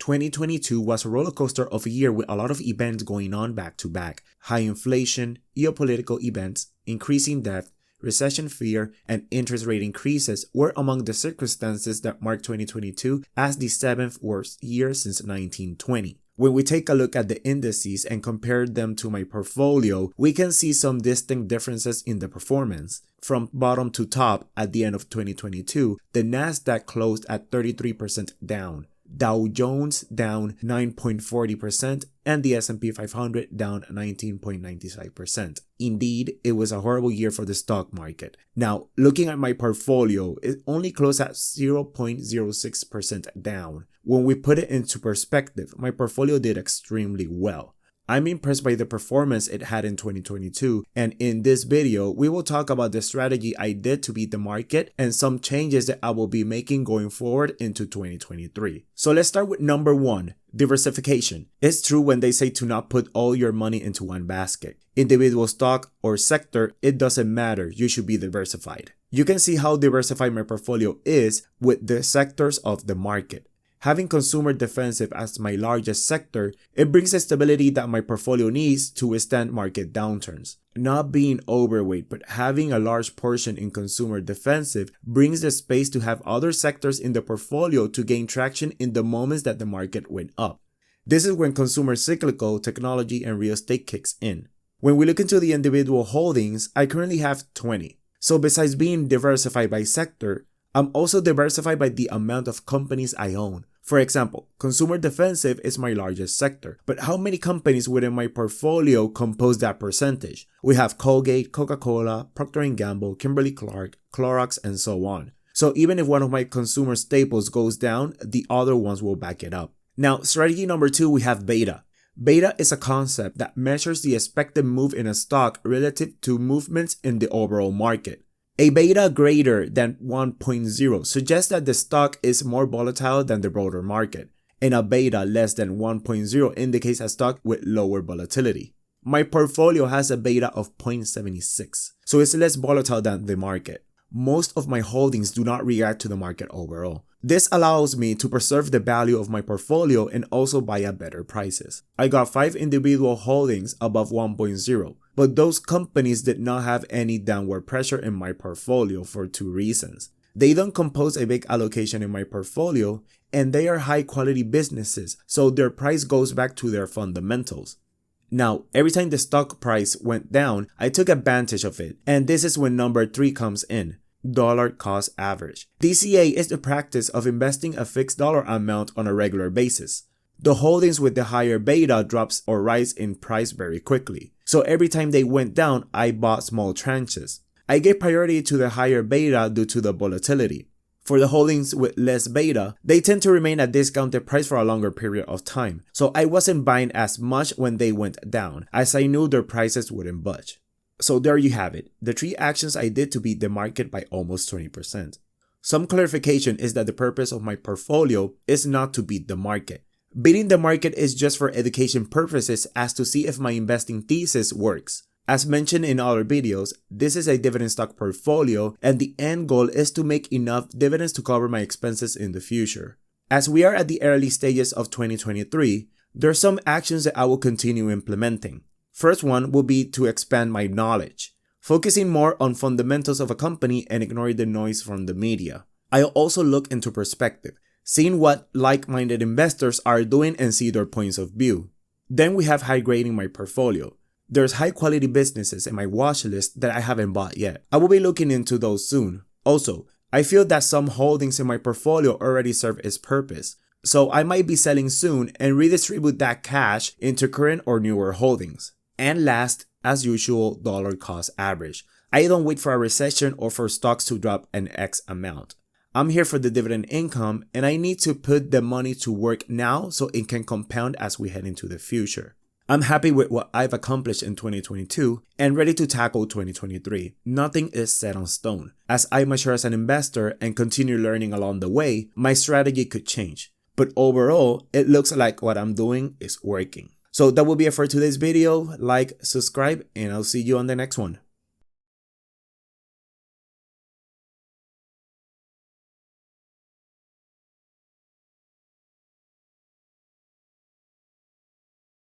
2022 was a roller coaster of a year with a lot of events going on back to back. High inflation, geopolitical events, increasing debt, recession fear, and interest rate increases were among the circumstances that marked 2022 as the 7th worst year since 1920. When we take a look at the indices and compare them to my portfolio, we can see some distinct differences in the performance. From bottom to top, at the end of 2022, the Nasdaq closed at 33% down, Dow Jones down 9.40%, and the S&P 500 down 19.95%. Indeed, it was a horrible year for the stock market. Now, looking at my portfolio, it only closed at 0.06% down. When we put it into perspective, my portfolio did extremely well. I'm impressed by the performance it had in 2022, and in this video, we will talk about the strategy I did to beat the market and some changes that I will be making going forward into 2023. So let's start with number 1, diversification. It's true when they say to not put all your money into one basket. Individual stock or sector, it doesn't matter, you should be diversified. You can see how diversified my portfolio is with the sectors of the market. Having consumer defensive as my largest sector, it brings the stability that my portfolio needs to withstand market downturns. Not being overweight, but having a large portion in consumer defensive brings the space to have other sectors in the portfolio to gain traction in the moments that the market went up. This is when consumer cyclical, technology, and real estate kicks in. When we look into the individual holdings, I currently have 20. So besides being diversified by sector, I'm also diversified by the amount of companies I own. For example, consumer defensive is my largest sector, but how many companies within my portfolio compose that percentage? We have Colgate, Coca-Cola, Procter & Gamble, Kimberly-Clark, Clorox, and so on. So even if one of my consumer staples goes down, the other ones will back it up. Now, strategy number 2, we have beta. Beta is a concept that measures the expected move in a stock relative to movements in the overall market. A beta greater than 1.0 suggests that the stock is more volatile than the broader market, and a beta less than 1.0 indicates a stock with lower volatility. My portfolio has a beta of 0.76, so it's less volatile than the market. Most of my holdings do not react to the market overall. This allows me to preserve the value of my portfolio and also buy at better prices. I got 5 individual holdings above 1.0, but those companies did not have any downward pressure in my portfolio for 2 reasons. They don't compose a big allocation in my portfolio, and they are high quality businesses, so their price goes back to their fundamentals. Now, every time the stock price went down, I took advantage of it, and this is when number 3 comes in. Dollar cost average. DCA is the practice of investing a fixed dollar amount on a regular basis. The holdings with the higher beta drops or rise in price very quickly. So every time they went down, I bought small tranches. I gave priority to the higher beta due to the volatility. For the holdings with less beta, they tend to remain at discounted price for a longer period of time. So I wasn't buying as much when they went down, as I knew their prices wouldn't budge. So there you have it, the 3 actions I did to beat the market by almost 20%. Some clarification is that the purpose of my portfolio is not to beat the market. Beating the market is just for education purposes as to see if my investing thesis works. As mentioned in other videos, this is a dividend stock portfolio and the end goal is to make enough dividends to cover my expenses in the future. As we are at the early stages of 2023, there are some actions that I will continue implementing. First one will be to expand my knowledge, focusing more on fundamentals of a company and ignoring the noise from the media. I'll also look into perspective, seeing what like-minded investors are doing and see their points of view. Then we have high grading my portfolio. There's high quality businesses in my watch list that I haven't bought yet. I will be looking into those soon. Also, I feel that some holdings in my portfolio already serve its purpose, so I might be selling soon and redistribute that cash into current or newer holdings. And last, as usual, dollar cost average. I don't wait for a recession or for stocks to drop an X amount. I'm here for the dividend income and I need to put the money to work now so it can compound as we head into the future. I'm happy with what I've accomplished in 2022 and ready to tackle 2023. Nothing is set on stone. As I mature as an investor and continue learning along the way, my strategy could change. But overall, it looks like what I'm doing is working. So that will be it for today's video. Like, subscribe, and I'll see you on the next one.